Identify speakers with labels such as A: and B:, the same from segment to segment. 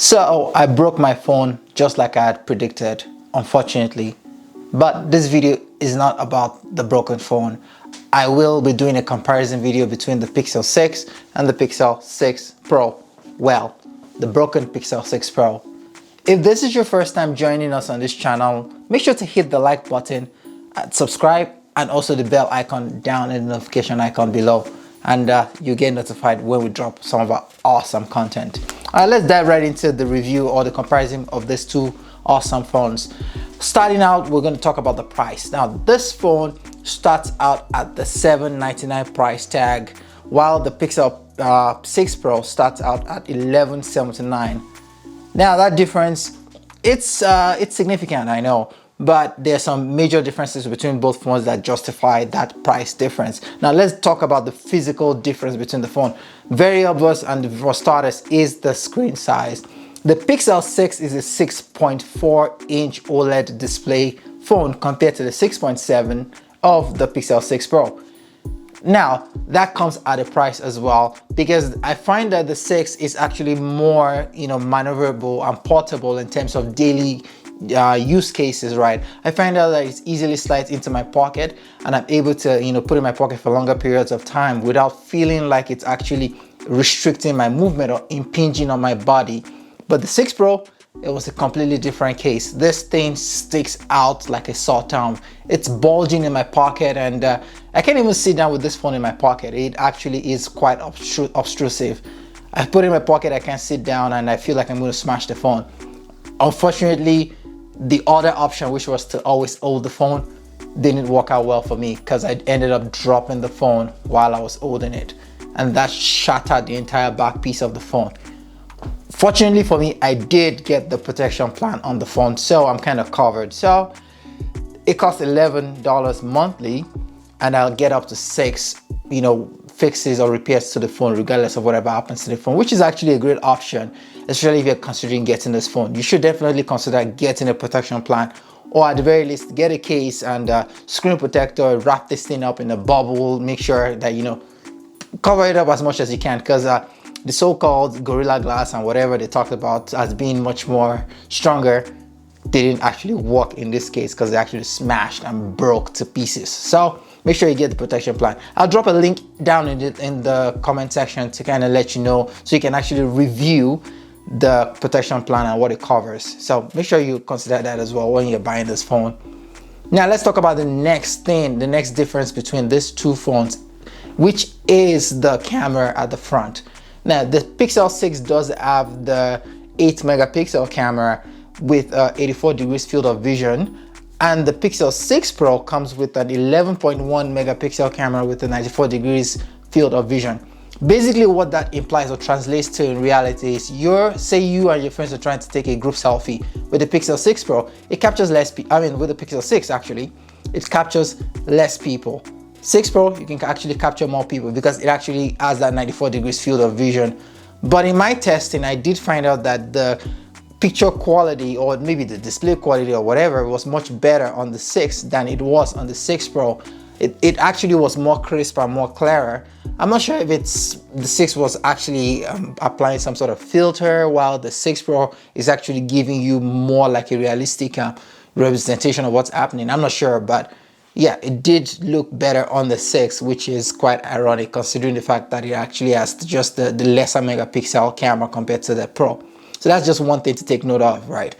A: So I broke my phone just like I had predicted, unfortunately. But this video is not about the broken phone. I will be doing a comparison video between the Pixel 6 and the Pixel 6 Pro. Well, the broken Pixel 6 Pro. If this is your first time joining us on this channel, make sure to hit the like button, subscribe, and also the bell icon down in the notification icon below. And you get notified when we drop some of our awesome content. Let's dive right into the review or the comparison of these two awesome phones. Starting out, we're going to talk about the price. Now, this phone starts out at the $799 price tag, while the Pixel 6 Pro starts out at $1179. Now, that difference, it's significant, I know, but there's some major differences between both phones that justify that price difference. Now, let's talk about the physical difference between the phone. Very obvious, and for starters, is the screen size. The Pixel 6 is a 6.4-inch OLED display phone compared to the 6.7 of the Pixel 6 Pro. Now, that comes at a price as well, because I find that the 6 is actually more, maneuverable and portable in terms of daily use cases, right? I find out that it easily slides into my pocket, and I'm able to, put it in my pocket for longer periods of time without feeling like it's actually restricting my movement or impinging on my body. But the 6 Pro, it was a completely different case. This thing sticks out like a sore thumb. It's bulging in my pocket, and I can't even sit down with this phone in my pocket. It actually is quite obtrusive. I put it in my pocket, I can't sit down, and I feel like I'm going to smash the phone. Unfortunately, the other option, which was to always hold the phone, didn't work out well for me, because I ended up dropping the phone while I was holding it, and that shattered the entire back piece of the phone. Fortunately for me, I did get the protection plan on the phone, so I'm kind of covered. So it costs $11 monthly, and I'll get up to 6 fixes or repairs to the phone regardless of whatever happens to the phone, which is actually a great option, especially if you're considering getting this phone. You should definitely consider getting a protection plan, or at the very least get a case and screen protector, wrap this thing up in a bubble, make sure that cover it up as much as you can, because the so-called Gorilla Glass and whatever they talked about as being much more stronger didn't actually work in this case, because they actually smashed and broke to pieces. So make sure you get the protection plan. I'll drop a link down in the comment section to kind of let you know, so you can actually review the protection plan and what it covers. So make sure you consider that as well when you're buying this phone. Now let's talk about the next thing, the next difference between these two phones, which is the camera at the front. Now, the Pixel 6 does have the 8-megapixel camera with 84 degrees field of vision, and the Pixel 6 Pro comes with an 11.1 megapixel camera with a 94 degrees field of vision. Basically, what that implies or translates to in reality is, say you and your friends are trying to take a group selfie with the Pixel 6 Pro, it captures less people. With the Pixel 6 actually, it captures less people. 6 Pro, you can actually capture more people because it actually has that 94 degrees field of vision. But in my testing, I did find out that the picture quality, or maybe the display quality or whatever, was much better on the 6 than it was on the 6 Pro. It actually was more crisp and more clearer. I'm not sure if the 6 was actually applying some sort of filter, while the 6 Pro is actually giving you more like a realistic representation of what's happening. I'm not sure, but yeah, it did look better on the 6, which is quite ironic considering the fact that it actually has just the lesser megapixel camera compared to the Pro. So that's just one thing to take note of, right?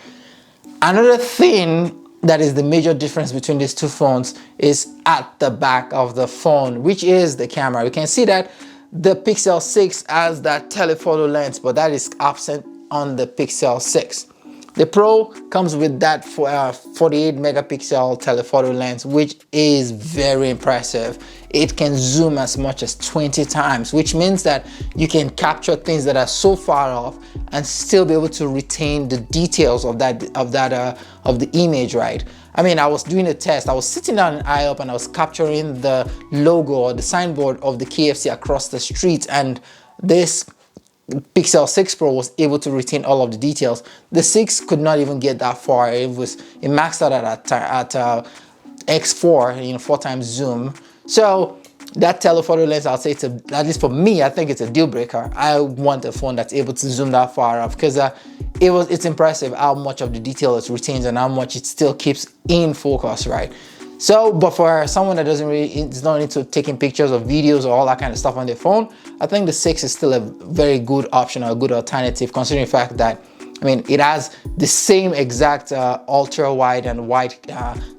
A: Another thing that is the major difference between these two phones is at the back of the phone, which is the camera. You can see that the Pixel 6 has that telephoto lens, but that is absent on the Pixel 6. The Pro comes with that 48 megapixel telephoto lens, which is very impressive. It can zoom as much as 20 times, which means that you can capture things that are so far off and still be able to retain the details of the image, right? I mean, I was doing a test. I was sitting down in IHOP and I was capturing the logo or the signboard of the KFC across the street, and this Pixel 6 Pro was able to retain all of the details. The 6 could not even get that far. It maxed out at x4, 4 times zoom. So that telephoto lens, I'll say, at least for me, I think it's a deal breaker. I want a phone that's able to zoom that far off, because it's impressive how much of the detail it retains and how much it still keeps in focus, right? So, but for someone that is not into taking pictures or videos or all that kind of stuff on their phone, I think the 6 is still a very good option or a good alternative, considering the fact that, I mean, it has the same exact ultra wide and wide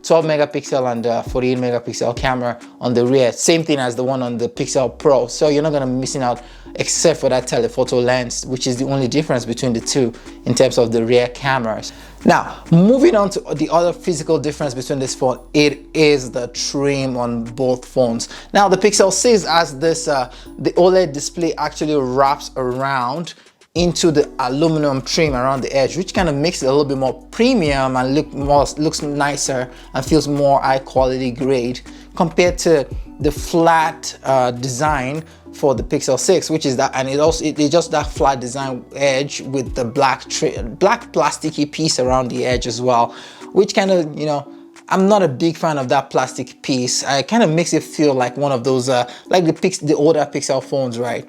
A: 12 megapixel and 48 megapixel camera on the rear. Same thing as the one on the Pixel Pro. So you're not gonna be missing out except for that telephoto lens, which is the only difference between the two in terms of the rear cameras. Now, moving on to the other physical difference between this phone, it is the trim on both phones. Now, the Pixel 6 has this, the OLED display actually wraps around into the aluminum trim around the edge, which kind of makes it a little bit more premium and looks nicer and feels more high quality grade compared to the flat design for the Pixel 6, which is that, and it's just that flat design edge with the black plasticky piece around the edge as well, which kind of, you know, I'm not a big fan of that plastic piece. It kind of makes it feel like one of those like the older Pixel phones, right?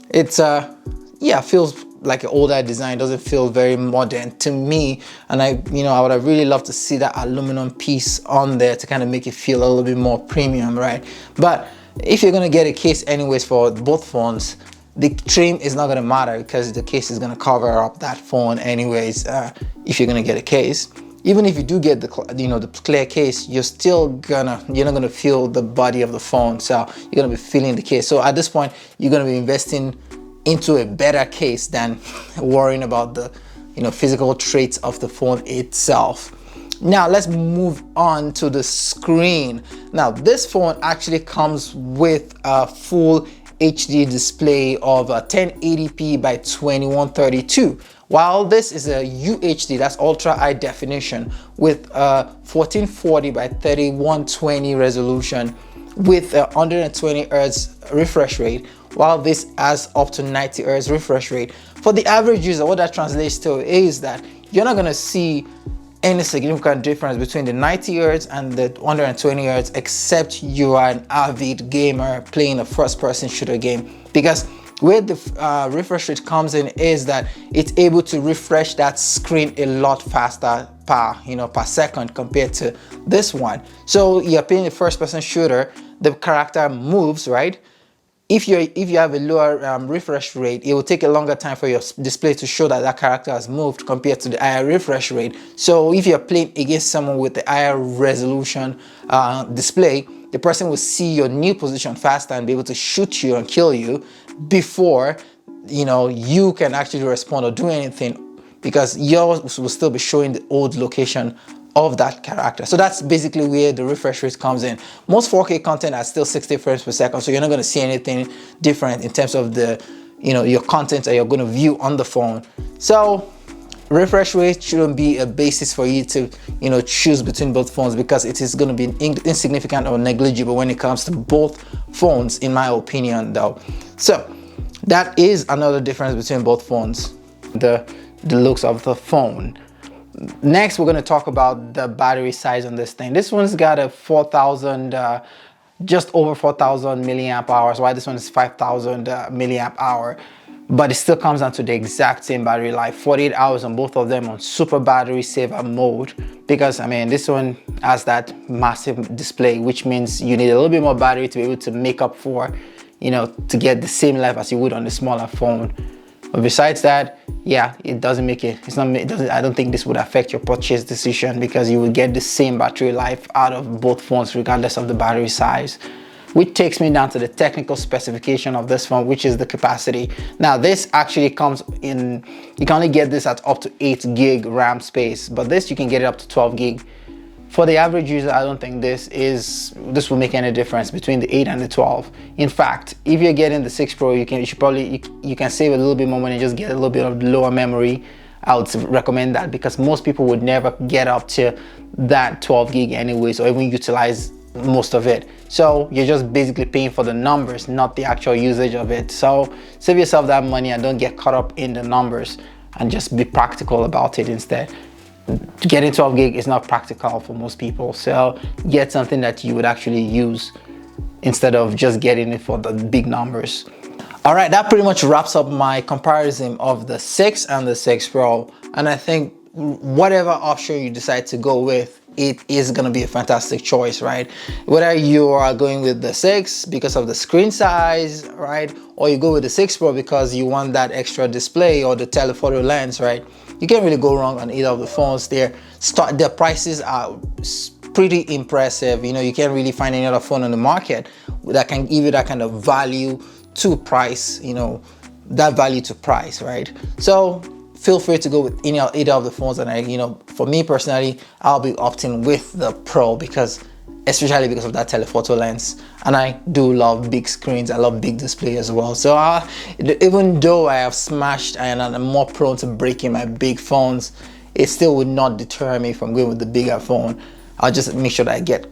A: It's yeah, feels like an older design, doesn't feel very modern to me, and I would have really loved to see that aluminum piece on there to kind of make it feel a little bit more premium, right? But if you're gonna get a case anyways for both phones, the trim is not gonna matter because the case is gonna cover up that phone anyways. If you're gonna get a case, even if you do get the the clear case, you're not gonna feel the body of the phone, so you're gonna be feeling the case. So at this point, you're gonna be investing into a better case than worrying about the physical traits of the phone itself. Now let's move on to the screen. Now this phone actually comes with a full HD display of 1080p by 2132, while this is a UHD, that's ultra high definition, with 1440 by 3120 resolution with 120 Hz refresh rate, while this has up to 90 Hz refresh rate. For the average user, what that translates to is that you're not gonna see any significant difference between the 90 Hz and the 120 Hz, except you are an avid gamer playing a first-person shooter game, because where the refresh rate comes in is that it's able to refresh that screen a lot faster per second compared to this one. So you're playing a first-person shooter, the character moves, right? If you have a lower refresh rate, it will take a longer time for your display to show that that character has moved compared to the higher refresh rate. So if you're playing against someone with the higher resolution display, the person will see your new position faster and be able to shoot you and kill you before you can actually respond or do anything, because yours will still be showing the old location of that character. So that's basically where the refresh rate comes in. Most 4K content are still 60 frames per second, so you're not going to see anything different in terms of the your content that you're going to view on the phone. So refresh rate shouldn't be a basis for you to choose between both phones, because it is going to be insignificant or negligible when it comes to both phones, in my opinion though. So that is another difference between both phones, the looks of the phone. Next, we're going to talk about the battery size on this thing. This one's got a 4,000 just over 4,000 milliamp hours, while this one is 5,000 milliamp hour, but it still comes down to the exact same battery life, 48 hours on both of them on super battery saver mode, because I mean this one has that massive display, which means you need a little bit more battery to be able to make up for to get the same life as you would on the smaller phone. But besides that, yeah, it doesn't make it, I don't think this would affect your purchase decision, because you will get the same battery life out of both phones regardless of the battery size. Which takes me down to the technical specification of this phone, which is the capacity. Now this actually comes in, you can only get this at up to 8 gig RAM space, but this you can get it up to 12 gig. For the average user, I don't think this will make any difference between the 8 and the 12. In fact, if you're getting the 6 Pro, you can save a little bit more money and just get a little bit of lower memory. I would recommend that, because most people would never get up to that 12 gig anyways, or even utilize most of it. So you're just basically paying for the numbers, not the actual usage of it. So save yourself that money and don't get caught up in the numbers, and just be practical about it instead. Getting 12 gig is not practical for most people, so get something that you would actually use instead of just getting it for the big numbers. All right, that pretty much wraps up my comparison of the 6 and the 6 Pro. And I think whatever option you decide to go with, it is going to be a fantastic choice, right? Whether you are going with the 6 because of the screen size, right? Or you go with the 6 Pro because you want that extra display or the telephoto lens, right? You can't really go wrong on either of the phones. Their prices are pretty impressive. You know, you can't really find any other phone on the market that can give you that kind of value to price, you know, that value to price, right? So feel free to go with either of the phones. And you know, for me personally, I'll be opting with the Pro especially because of that telephoto lens. And I do love big screens. I love big display as well. So even though I have smashed and I'm more prone to breaking my big phones, it still would not deter me from going with the bigger phone. I'll just make sure that I get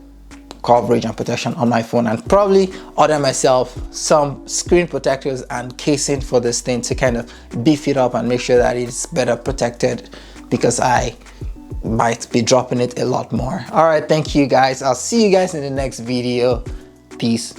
A: coverage and protection on my phone, and probably order myself some screen protectors and casing for this thing to kind of beef it up and make sure that it's better protected, because I might be dropping it a lot more. All right, thank you guys. I'll see you guys in the next video. Peace.